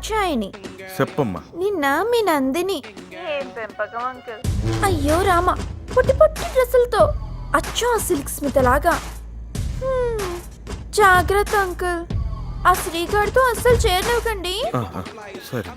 దాక్షాయిని. చెప్పమ్మా. నిన్న మీ నందిని. ఏం పెంపకం అంకుల్. అయ్యో రామ, పొట్టి పొట్టి డ్రెస్సులతో అచ్చం ఆ సిల్క్ స్మిత లాగా. జాగ్రత్త అంకుల్, ఆ శ్రీగాడితో అస్సలు చేరనివ్వకండి. సరే.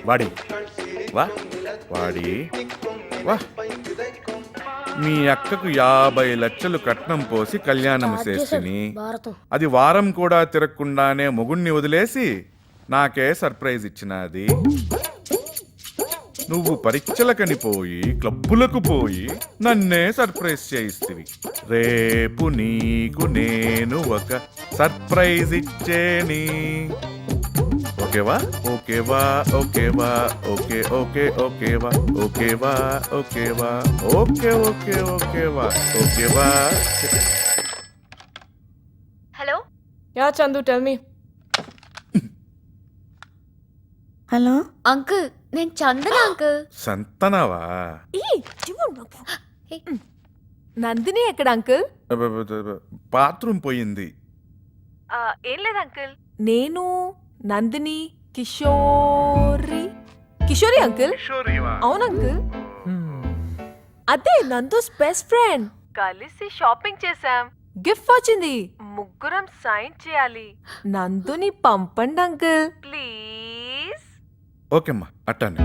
వాడి వా వాడి వా. మీ అక్కకు 50 లక్షలు కట్నం పోసి కళ్యాణం చేసిని, అది వారం కూడా తిరగకుండానే మొగుణ్ణి వదిలేసి నాకే సర్ప్రైజ్ ఇచ్చినది. నువ్వు పరీక్షలకని పోయి క్లబ్బులకు పోయి నన్నే సర్ప్రైజ్ చేయిస్తివి. రేపు నీకు నేను ఒక సర్ప్రైజ్ ఇచ్చేని. ఓకేవా? ఓకేవా? ఓకేవా? ఓకే ఓకే ఓకేవా? ఓకేవా? ఓకేవా? ఓకే ఓకే ఓకేవా? ఓకేవా? Hello yeah Chandu, tell me. Hello uncle, నేను చందన అంకుల్. సంతనవా? నందిని ఎక్కడ అంకుల్? బాత్రూమ్ పోయింది. ఏం లేదు అంకుల్. నేను నందిని కిషోరి. కిషోరి అంకుల్? అవును అంకుల్, అదే నందోస్ బెస్ట్ ఫ్రెండ్. కలిసి షాపింగ్ చేసాం. గిఫ్ట్ వచ్చింది. ముగ్గురం సైన్ చేయాలి. నందుని పంపండి అంకుల్ ప్లీజ్. ఓకేమ్మా, అట్టానే.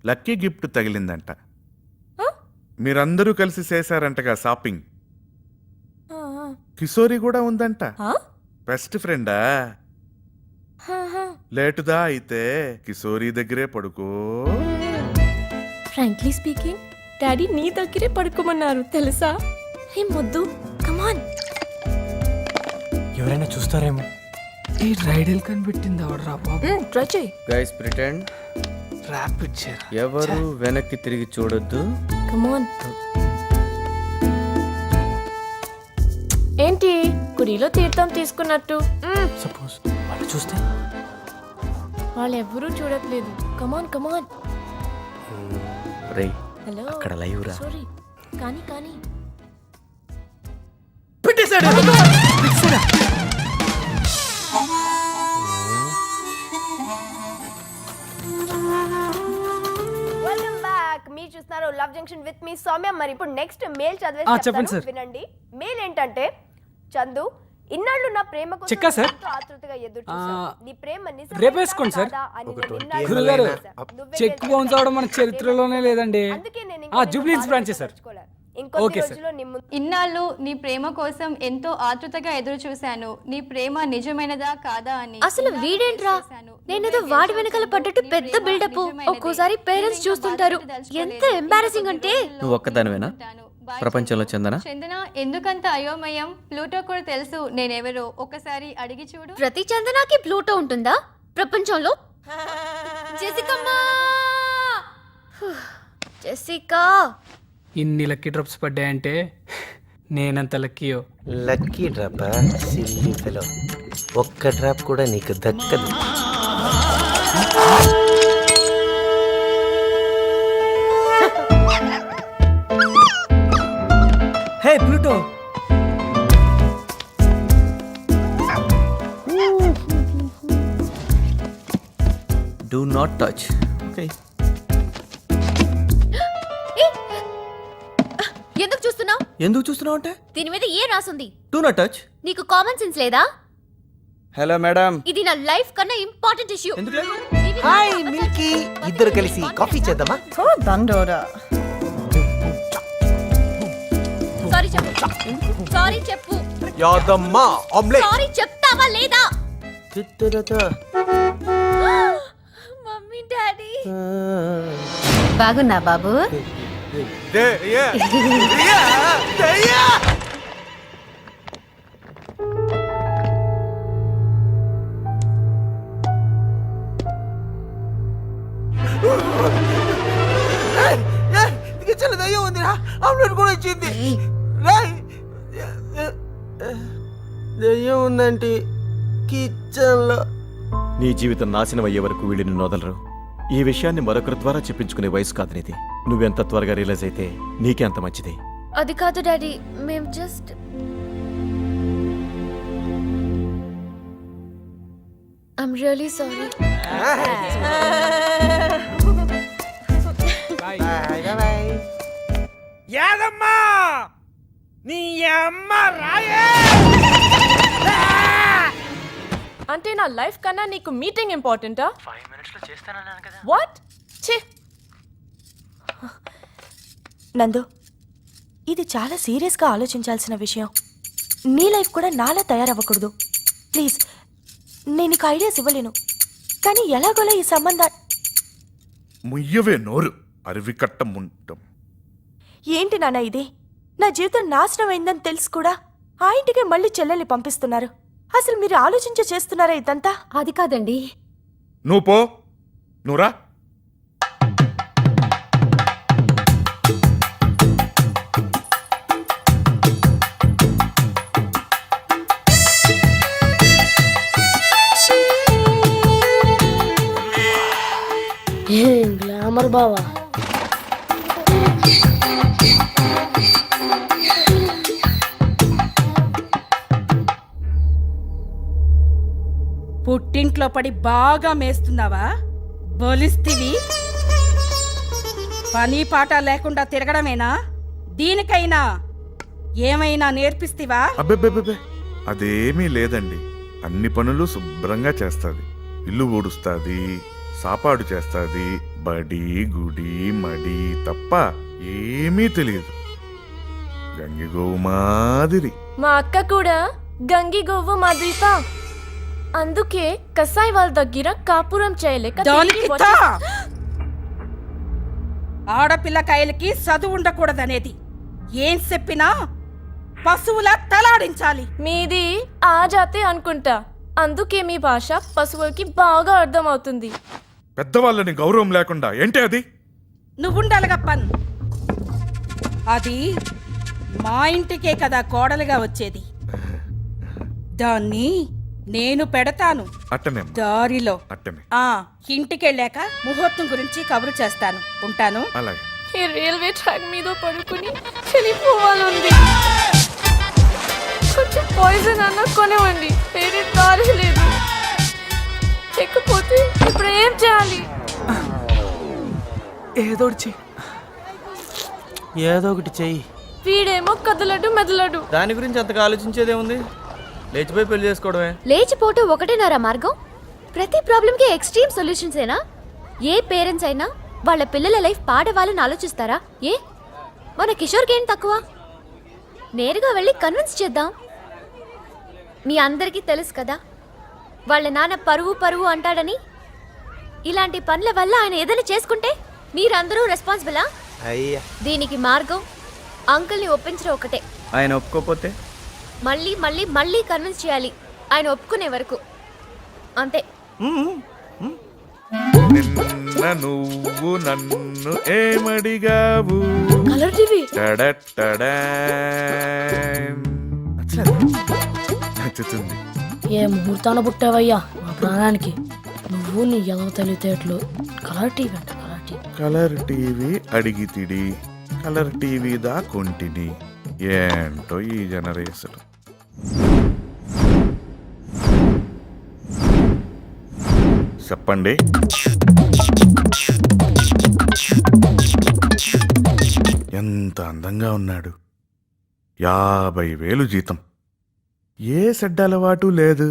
లక్కీ గిఫ్ట్ తగిలిందంట. మీరందరూ కలిసి చేశారంటగా షాపింగ్. కిషోరి కూడా ఉందంట. బెస్ట్ ఫ్రెండా? లేటుదా అయితే కిషోరి దగ్గరే పడుకో. ఫ్రాంక్లీ స్పీకింగ్, డాడీ నీ దగ్గరే పడుకోమన్నారు తెలుసా? హే మొద్దు, కమాన్. ఎవరైనా చూస్తారేమో. ఈ రైడల్ కనిపెట్టింది ఎవడరా బాబు? ట్రై చేయి. Guys pretend. ట్రాప్ ఇచ్చారు. ఎవరు వెనక్కి తిరిగి చూడొద్దు. కమాన్. ఏంటి కుడిలో తీర్థం తీసుకున్నట్టు? సపోజ్ వాళ్ళు చూస్తే? వాళ్ళెవ్వరూ చూడట్లేదు. కమాన్ కమాన్. రేయ్, హలో, అక్కడ లైవ్ రా. సారీ, కానీ కానీ పెట్టేశాడు. Welcome back. మీరు చూస్తున్నారు love junction with me Soumya. మరి ఇప్పుడు నెక్స్ట్ మెయిల్ చెప్పండి సార్. వినండి. మెయిల్ ఏంటంటే, చందు, ఇన్నాళ్ళు నా ప్రేమ కోసం చెక్కా సార్? ఎంతో ఆతృతగా ఎదురు చూశాను. నీ ప్రేమ నిజమేనా రేపు వేసుకోండి సార్. కాదా అని నేను ఇన్నాళ్ళు గురుగారు, నువ్వే చెక్ బౌన్స్ అవడం మన చరిత్రలోనే లేదండి. అందుకే నేను ఇంకా జూబ్లీస్ బ్రాంచ్ సార్. ఇంకొన్ని ఓకే సార్. రోజుల్లో నీ ముందు ఇన్నాళ్ళు నీ ప్రేమ కోసం ఎంతో ఆతృతగా ఎదురు చూశాను. నీ ప్రేమ నిజమైనదా కాదా అని. అసలు వీడేంట్రా, నేనేదో వాడి వెనకాల పడ్డట్టు పెద్ద బిల్డప్. ఒక్కోసారి పేరెంట్స్ చూస్తుంటారు. ఎంత ఎంబారసింగ్ అంటే. నువ్వు ఒక్కదానివేనా ప్రపంచంలో చందన? చందన, ఎందుకంత అయోమయం? ప్లూటో కూడా తెలుసు నేనెవరో. ఒక్కసారి అడిగి చూడు. ప్రతి చందనాకి ప్లూటో ఉంటుందా ప్రపంచంలో? జెసికమ్మా, జెసికా. ఇన్ని లక్కీ డ్రాప్స్ పడ్డాయంటే నేనంత లక్కీయో. Lucky drop silly fellow. ఒక్క డ్రాప్ కూడా నీకు దక్కదు. Hey Pluto. Do not touch. Okay. ఎందుకు చూస్తున్నావు? ఎందుకు చూస్తున్నావు అంటే? దీని మీద ఏ రాసుంది? Do not touch. నీకు కామన్ సెన్స్ లేదా? Hello madam. ఇది నా లైఫ్ కన్నా ఇంపార్టెంట్ ఇష్యూ. ఎందుకు? హాయ్ మిల్కీ, ఇద్దరు కలిసి కాఫీ చేద్దామా? సారీ చెప్పు, సారీ చెప్పు, యాదమ్మా ఆమ్లెట్. సారీ చెప్తావా లేదా? మమ్మీ డాడీ బాగున్నా బాబు? కిచెన్ దయ్యం ఉందిరా. ఆమ్లెట్ కూడా ఇచ్చింది. దెయ్యం ఉందంటే కిచెన్లో. నీ జీవితం నాశనం అయ్యే వరకు వీళ్ళని నొదలరు. ఈ విషయాన్ని మరొకరి ద్వారా చెప్పించుకునే వయసు కాదు నీది. నువ్వెంత త్వరగా రియలైజ్ అయితే నీకే అంత మంచిది. అది కాదు డాడీ, మేం just I'm really sorry. Bye bye. యాదమ్మా నీ అమ్మ రాయే. అంటే నా లైఫ్ కన్నా నీకు మీటింగ్ ఇంపార్టెంటా? 5 minutesలో చేస్తానన్నాను కదా. వాట్? ఛే! నందు, ఇది చాలా సీరియస్గా ఆలోచించాల్సిన విషయం. నీ లైఫ్ కూడా నాలా తయారవ్వకూడదు. ప్లీజ్, నేను నీకు ఐడియాస్ ఇవ్వలేను, కానీ ఎలాగోలా ఈ సంబంధం. ముయ్యవే నోరు, అరివికట్ట ముంటం. ఏంటి నాన్న ఇది? నా జీవితం నాశనం అయిందని తెలుసు కూడా ఆ ఇంటికి మళ్ళీ చెల్లెల్ని పంపిస్తున్నారు. అసలు మీరు ఆలోచించే చేస్తున్నారా ఇదంతా? అది కాదండి. నువ్వు పో, నువ్వురా. గ్లామర్ బావా. పుట్టింట్లో పడి బాగా మేస్తున్నావా? బలిస్తివి. పని పాట లేకుండా తిరగడమేనా? దీనికైనా ఏమైనా నేర్పిస్తివా? అబ్బెబ్బెబ్బెబ్బే, అదేమీ లేదండి. అన్ని పనులు శుభ్రంగా చేస్తాది. ఇల్లు ఊడుస్తాది, సాపాడు చేస్తాది, బడి గుడి మడి తప్ప ఏమీ తెలియదు. గంగిగోవు మాదిరి. మా అక్క కూడా గంగి గోవు మాదిరితా. అందుకే కసాయి వాళ్ళ దగ్గర కాపురం చేయలేక దానికి తిరిగి తా! వచ్చేస్తా. ఆడపిల్లకాయలకి చదువు ఉండకూడదనేది. ఏం చెప్పినా పశువుల తలాడించాలి. మీది ఆ జాతి అనుకుంటా, అందుకే మీ భాష పశువులకి బాగా అర్థమవుతుంది. పెద్దవాళ్ళని గౌరవం లేకుండా ఏంటి అది? నువ్వుండాలిగప్పన్. అది మా ఇంటికే కదా కోడలుగా వచ్చేది. దాన్ని నేను పెడతాను అట్టనే దారిలో. అట్టనే. ఇంటికెళ్ళాక ముహూర్తం గురించి కబురు చేస్తాను. ఉంటాను. అలాగే. ఈ రైల్వే ట్రాక్ మీద పడుకుని చనిపోవాలండి. కొంచెం పాయిజన్ అన్న కొనివ్వండి, వేరే దారి లేదు. లేకపోతే ఇప్పుడు ఏం చేయాలి? ఏదో ఒకటి చెయ్యి. వీడేమో కదలడు మెదలడు. దాని గురించి అంతగా ఆలోచించేదేముంది? లేచిపోయి పెళ్లి చేసుకోవడమే. లేచిపోవటం ఒకటేనారా మార్గం? ప్రతి ప్రాబ్లంకి ఎక్స్ట్రీమ్ సొల్యూషన్స్ ఏనా? ఏ పేరెంట్స్ అయినా వాళ్ళ పిల్లల లైఫ్ పాడవాలని ఆలోచిస్తారా? ఏ మన కిషోర్కి ఏం తక్కువ? నేరుగా వెళ్ళి కన్విన్స్ చేద్దాం. మీ అందరికీ తెలుసు కదా, వాళ్ళ నాన్న పరువు పరువు అంటాడని. ఇలాంటి పనుల వల్ల ఆయన ఏదైనా చేసుకుంటే మీరందరూ రెస్పాన్సిబులా? అయ్యా, దీనికి మార్గం అంకుల్ని ఒప్పించడం ఒకటే. ఆయన ఒప్పుకోపోతే మళ్ళీ మళ్ళీ మళ్ళీ కన్విన్స్ చేయాలి, ఆయన ఒప్పుకునే వరకు. అంతే. నిన్న నువ్వు నన్ను ఏమడిగావు? Colour TV. నచ్చుతుంది. ఏ ముహూర్తాన పుట్టావయ్యా మా ప్రాణానికి. నువ్వు నీ ఎదవ తెలివితేటలు. కలర్ టీవీ అంట, కలర్ టీవీ. కలర్ టీవీ అడిగితిడి, కలర్ టీవీ దా కొంటిని. ఏంటో ఈ జనరేషన్. చెప్పండి. ఎంత అందంగా ఉన్నాడు. 50,000 జీతం. ఏ చెడ్డ అలవాటు లేదు.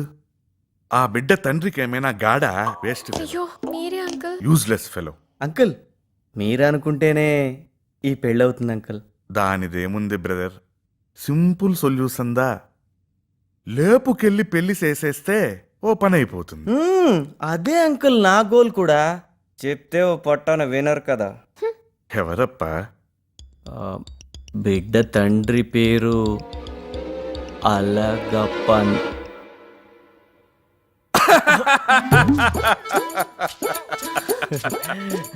ఆ బిడ్డ తండ్రికి ఏమైనా గాడా? వేస్ట్, అయ్యో మీరే అంకుల్. Useless fellow. అంకుల్, మీరనుకుంటేనే ఈ పెళ్ళవుతుంది అంకుల్. దానిదేముంది బ్రదర్, సింపుల్ సొల్యూషన్ దా. లేపుకెళ్ళి పెళ్లి చేసేస్తే ఓ పని అయిపోతుంది. అదే అంకుల్ నా గోల్ కూడా. చెప్తే ఓ పొట్టాన వినరు కదా. ఎవరప్పా? బిడ్డ తండ్రి పేరు అలగప్పన్.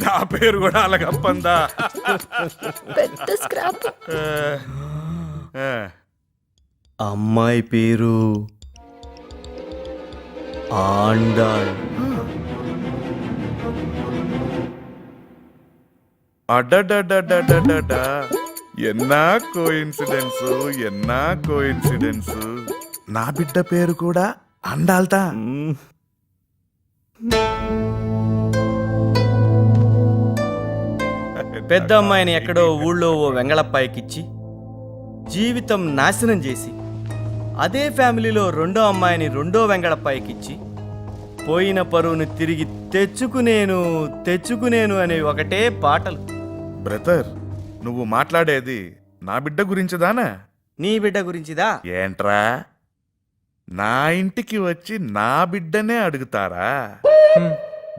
నా పేరు కూడా అలగప్పందా? పెద్ద స్క్రాప్. అమ్మాయి పేరు ఆండాళ్. అడడడడడడడ ఎన్నా కోయిన్సిడెన్స్ నా బిడ్డ పేరు కూడా అండాల్తా. పెద్ద అమ్మాయిని ఎక్కడో ఊళ్ళో ఓ వెంగళప్పాయికిచ్చి జీవితం నాశనం చేసి అదే ఫ్యామిలీలో రెండో అమ్మాయిని రెండో వెంగళప్పాయికిచ్చి పోయిన పరువును తిరిగి తెచ్చుకునేను అనే ఒకటే పాటలు. బ్రదర్, నువ్వు మాట్లాడేది నా బిడ్డ గురించిదానా? నీ బిడ్డ గురించిదా? ఏంట్రా, నా ఇంటికి వచ్చి నా బిడ్డనే అడుగుతారా?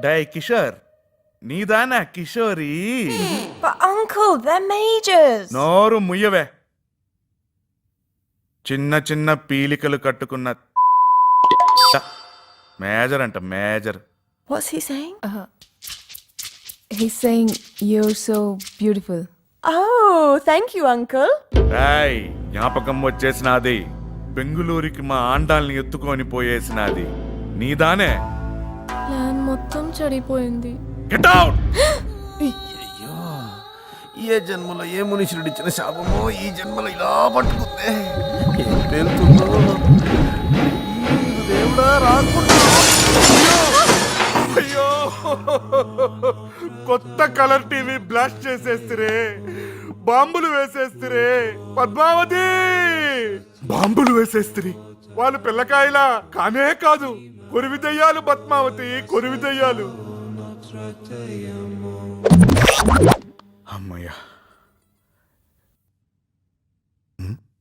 డై కిషోర్, నీదానా Kishori? But uncle, they're majors. నోరు ముయ్యవే. చిన్న చిన్న పీలికలు కట్టుకున్న మేజర్ అంట, major. What's he saying? He's saying you're so beautiful. Oh, thank you, uncle. Rai, జ్ఞాపకం వచ్చేసినాది. బెంగుళూరుకి మా ఆండాల్ని ఎత్తుకొని పోయేసినాది నీదానే. ప్లాన్ మొత్తం చెడిపోయింది. Get out! ఏ జన్మలో ఏ మునీశ్వరుడు ఇచ్చిన శాపమో ఈ జన్మలో ఇలా పట్టుకుందే. ఏం పేలుతుందో దేవుడా, రాకుండా. అయ్యో, కొత్త కలర్ టీవీ బ్లాస్ట్ చేసేస్తురే, బాంబులు వేసేస్తురే. పద్మావతి, బాంబులు వేసేస్తురి. వాళ్ళు పిల్లకాయలా కానే కాదు, కొరివి దయ్యాలు. పద్మావతి, కొరివి దయ్యాలు. అమ్మయ్యా,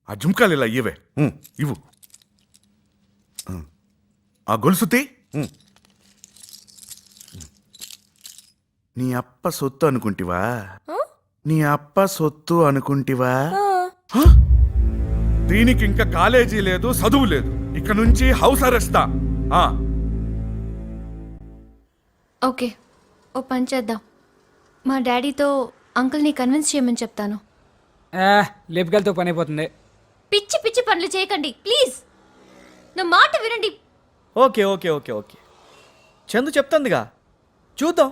ఆ జుంకాలు ఇలా ఇవ్వే. ఇవ్వు. ఆ గొలుసుతి నీ అప్ప సొత్తు అనుకుంటివా? నీ అప్ప సొత్తు అనుకుంటివా? హ? దీనికి ఇంకా కాలేజీ లేదు, చదువు లేదు. ఇక నుంచి హౌస్ అరెస్టా. ఓకే, ఓ పని చేద్దాం. మా డాడీతో అంకుల్ని కన్విన్స్ చేయమని చెప్తాను. లేపుకెళ్తే పని అయిపోతుంది. పిచ్చి పిచ్చి పనులు చేయకండి ప్లీజ్, నా మాట వినండి. Okay okay okay okay, Chandu చెప్తుందిగా, చూద్దాం.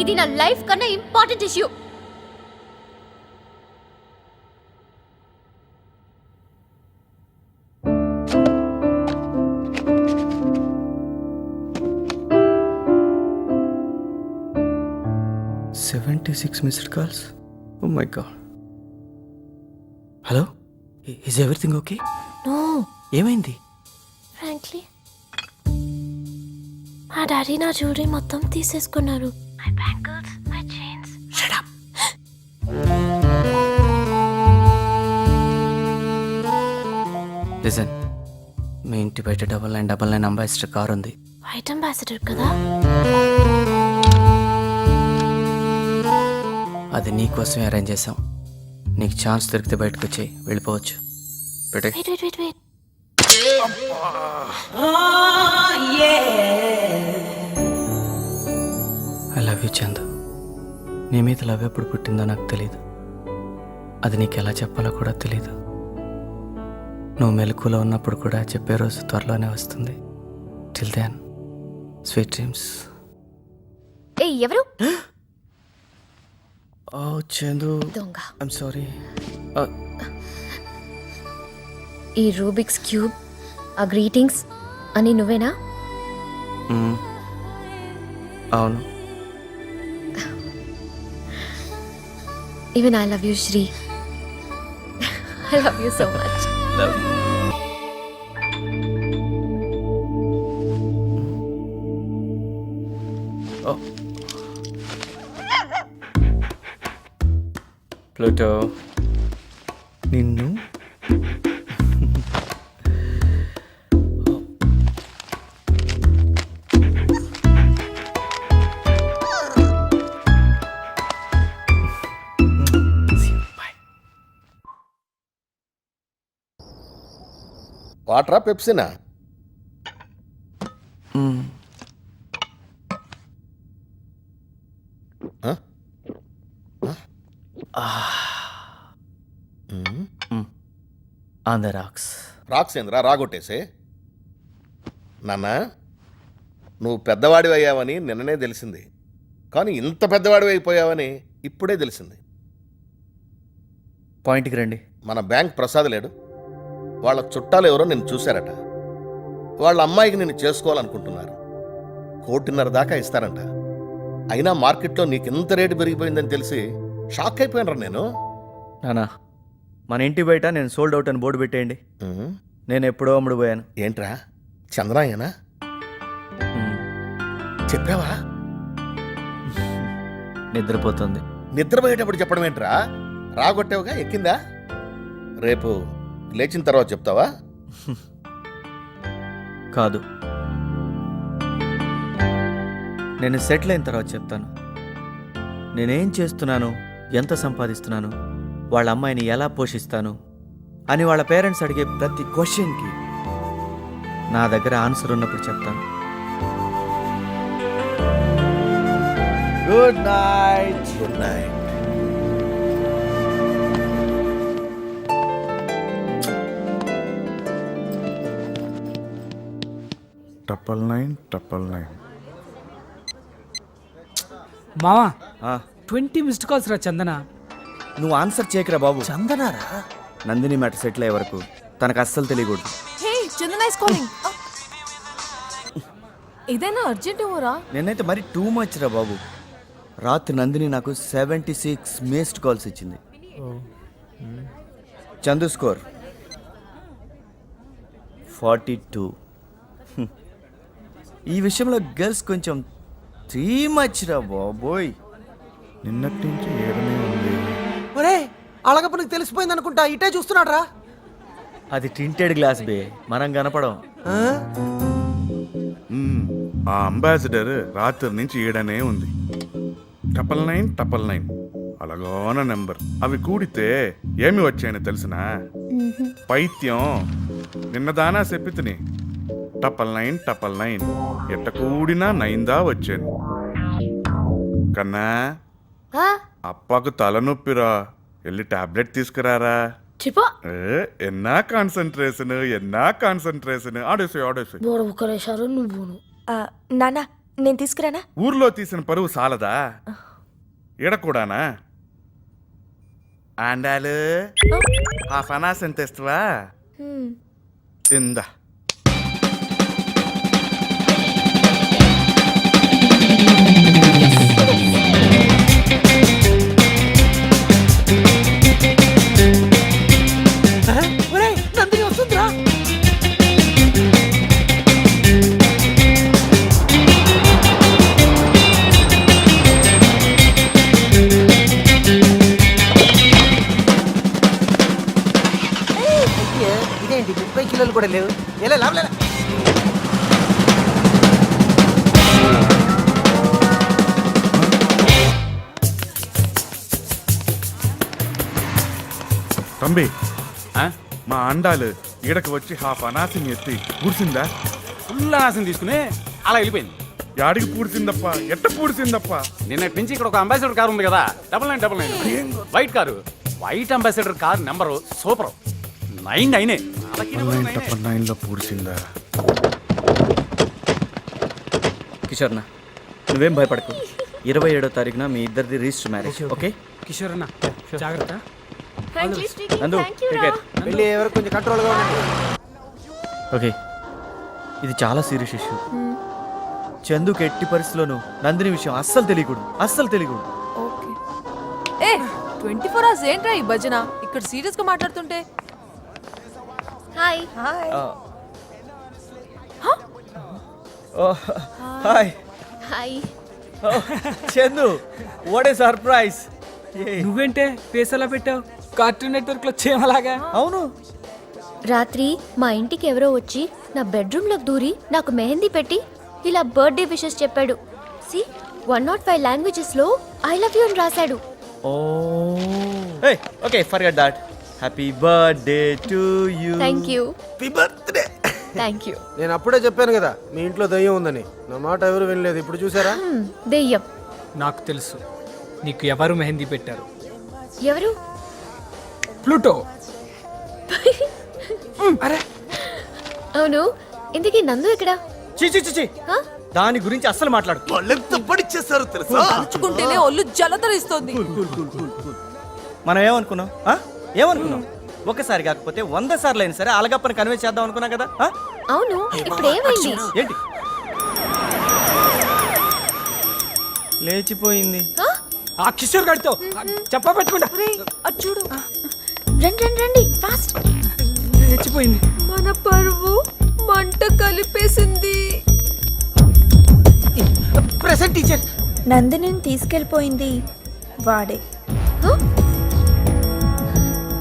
ఇది నా లైఫ్ కన్నా important issue. Missed calls. Oh my God. Hello, is everything okay? No, ఏమైంది? frankly, మా డాడీ నా జ్యువెలరీ మొత్తం తీసేసుకున్నారు. My bangles, my chains. Shut up. Listen, మీ ఇంటి బయట 9999 అంబాసిడర్ కార్ ఉంది. వైట్ అంబాసిడర్ కదా? అది నీకోసమే అరేంజ్ చేసాం. నీకు ఛాన్స్ దొరికితే బయటకు వచ్చి వెళ్ళిపోవచ్చు. పెట్టే. Wait. I love you Chandu. నీ మీద లవ్ ఎప్పుడు పుట్టిందో నాకు తెలీదు. అది నీకు ఎలా చెప్పాలో కూడా తెలీదు. నువ్వు మెలకులో ఉన్నప్పుడు కూడా చెప్పే రోజు త్వరలోనే వస్తుంది. Till then, sweet dreams. ఏ ఎవరు? ఓ చందు, దొంగ. I'm sorry. ఈ రూబిక్స్ క్యూబ్, ఆ గ్రీటింగ్స్ అని నువ్వేనా? అవును. Even I love you, Shri. I love you so much. Love you. Oh. Pluto. నిన్ను వాటరా పెప్సినా? On the rocks. రాక్సేంద్రా రాగొట్టేసే. నాన్న, నువ్వు పెద్దవాడివి అయ్యావని నిన్ననే తెలిసింది, కానీ ఇంత పెద్దవాడివి అయిపోయావని ఇప్పుడే తెలిసింది. పాయింట్కి రండి. మన బ్యాంక్ ప్రసాద్ లేడు, వాళ్ళ చుట్టాలు ఎవరో నిన్ను చూశారట. వాళ్ళ అమ్మాయికి నిన్ను చేసుకోవాలనుకుంటున్నారు. 1.5 కోటి దాకా ఇస్తారంట. అయినా మార్కెట్లో నీకు ఇంత రేటు పెరిగిపోయిందని తెలిసి షాక్ అయిపోయినరా నేను. నానా, మన ఇంటి బయట నేను సోల్డ్ అవుట్ అని బోర్డు పెట్టేయండి. నేను ఎప్పుడో అమ్ముడు పోయాను. ఏంట్రా చంద్రాయనా? చెప్పావా? నిద్రపోతుంది. నిద్రపోయేటప్పుడు చెప్పడం ఏంట్రా? రాగొట్టావుగా, ఎక్కిందా? రేపు లేచిన తర్వాత చెప్తావా? కాదు, నేను సెటిల్ అయిన తర్వాత చెప్తాను. నేనేం చేస్తున్నాను, ఎంత సంపాదిస్తున్నాను, వాళ్ళ అమ్మాయిని ఎలా పోషిస్తాను అని వాళ్ళ పేరెంట్స్ అడిగే ప్రతి క్వశ్చన్కి నా దగ్గర ఆన్సర్ ఉన్నప్పుడు చెప్తాను. Good night. Good night. టపల్ 9. మావా ఆ, 20 మిస్డ్ కాల్స్ రా చందన. నువ్వు ఆన్సర్ చేయకరా బాబు. చందనారా? నందిని మ్యాటర్ సెటిల్ అయ్యే వరకు తనకు అస్సలు తెలియకూడదు. హే చందన ఇస్ కాలింగ్. ఇదేనా అర్జెంట్ ఏమోరా? నేనైతే మరి టూ మచ్ రా బాబు. రాత్రి నందిని నాకు 76 మిస్డ్ కాల్స్ ఇచ్చింది. చందు స్కోర్ 42. ఈ విషయంలో గర్ల్స్ కొంచెం త్రీ మచ్ రా బాబోయ్. నిన్నటి నుంచి ఏడనే ఉంది. ఒరే అలగప్ప నీకు తెలిసిపోయింది అనుకుంటా, ఇటే చూస్తున్నాడు రా. అది టింటెడ్ గ్లాస్ బే, మనం కనపడం. ఆ అంబాసిడర్ రాత్రి నుంచి ఏడనే ఉంది. 999 అలాగోన నెంబర్. అవి కూడితే ఏమి వచ్చాయని తెలిసినా? పైత్యం నిన్నదానా చెప్పితిని. 999 ఎట్ట కూడినా 9 దా వచ్చాను. కన్నా అప్పకు తలనొప్పిరా, వెళ్ళి టాబ్లెట్ తీసుకురారా. చెప్పా ఎన్నా కాన్సన్ట్రేషన్. ఆడేసి బోడబుక్కలేశారు నువ్వును. నానా, నేను తీసుకురానా? ఊర్లో తీసిన పరువు సాలదా? ఈడకూడానా? ఆండాలు ఆ ఫనాస్ ఎంత ఇస్తావా? ఇందా. నందిని వస్తుందిరా. ఇదేంటి 30 కిలోలు కూడా లేవు. ఎలా లాభలే. తంబి, మా అండాలు ఈడకు వచ్చి హాఫ్ అనాసిని ఎత్తి పూడ్చిందా? ఫుల్ అనాసం తీసుకుని అలా వెళ్ళిపోయింది. యాడికి పూడ్చిందప్ప? ఎట్ట పూడ్చిందప్ప? నిన్నటి నుంచి ఇక్కడ ఒక అంబాసిడర్ కార్ ఉంది కదా, 9999 white car. White ambassador car number super 99. 999 పూడ్చిందా? కిషోర్నా, నువ్వేం భయపడకు. 27వ తారీఖున మీ ఇద్దరిది రిజిస్టర్ మ్యారేజ్. ఓకే కిషోర్ అన్న జాగ్రత్త. నందు టికెట్. వెళ్ళి ఎవరు కొంచెం కంట్రోల్గా ఉండండి. ఓకే, ఇది చాలా సీరియస్ ఇష్యూ. చందుకు ఎట్టి పరిస్థితుల్లోనూ నందిని విషయం అస్సలు తెలియకూడదు. ఏ 24 hours ఏంట్రా ఈ భజన? ఇక్కడ సీరియస్ గా మాట్లాడుతుంటే. Hi. Hi hi. Chandu, what a surprise. నువ్వేంటే ఫేస్ అలా పెట్టావు? కార్టూన్ నెట్వర్క్ లో చేయమలాగా. అవును, రాత్రి మా ఇంటికి ఎవరో వచ్చి నా బెడ్రూమ్లోకి దూరి నాకు మెహందీ పెట్టి ఇలా బర్త్డే విషెస్ చెప్పాడు. సి 105 లాంగ్వేజెస్ లో ఐ లవ్ యూ అని రాశాడు. Okay, forget that. Happy birthday to you. Thank you. Happy birthday. Thank you. నేను అప్పుడే చెప్పాను కదా మీ ఇంట్లో దయ్యం ఉందని. నా మాట ఎవరు వినలేదు. ఇప్పుడు చూసారా? దెయ్యం. నాకు తెలుసు నీకు ఎవరు మెహందీ పెట్టారు. ఎవరు? ప్లూటో. అరే అవును, ఇంతకీ నందు ఎక్కడా? చిచి ఆ? దాని గురించి అస్సలు మాట్లాడు. వాళ్ళెంత పడిచేస్తారు తెలుసా? తలుచుకుంటేనే ఒళ్ళు జలతరిస్తోంది. మనం ఏమనుకున్నాం? ఏమనుకున్నాం? ఒకసారి కాకపోతే 100 సార్లు అయినా సరే అలగప్పని కన్వే చేద్దాం అనుకున్నాం కదా. అవును, ఇప్పుడు ఏమైంది? ఏంటి లేచిపోయింది? ఆ కిషోర్ గారితో చెప్పా పెట్టుకుంటా. చూడు, రండి రండి రండి, ఫాస్ట్. లేచిపోయింది. మన పరువు మంట కలిపేసింది. Present teacher. నందిని తీసుకెళ్ళిపోయింది వాడే.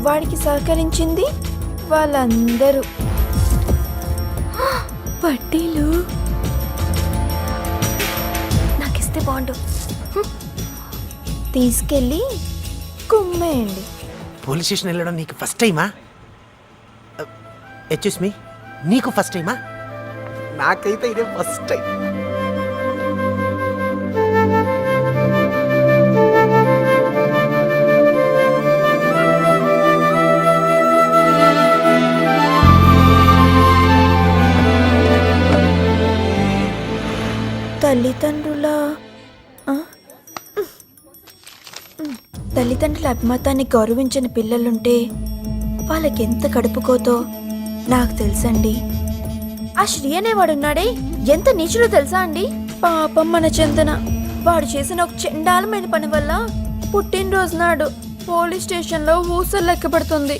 వాడికి సహకరించింది వాళ్ళందరూ. పట్టీలు నాకిస్తే బాగుండు. తీసుకెళ్ళి కుమ్మేయండి. పోలీస్ స్టేషన్ వెళ్ళడం నీకు ఫస్ట్ టైమా? ఎక్స్క్యూస్ మీ, నీకు ఫస్ట్ టైమా? నాకైతే ఇదే ఫస్ట్ టైం. తల్లిదండ్రుల అభిమతాన్ని గౌరవించిన పిల్లలుంటే వాళ్ళకెంత కడుపుకోతో నాకు తెలుసండి. ఆ శ్రీ అనేవాడున్నాడే, ఎంత నీచుడో తెలుసా అండి? పాపం మన చందన. వాడు చేసిన ఒక చెండాలమైన పని వల్ల పుట్టినరోజు నాడు పోలీస్ స్టేషన్లో ఊసలు లెక్కబడుతుంది.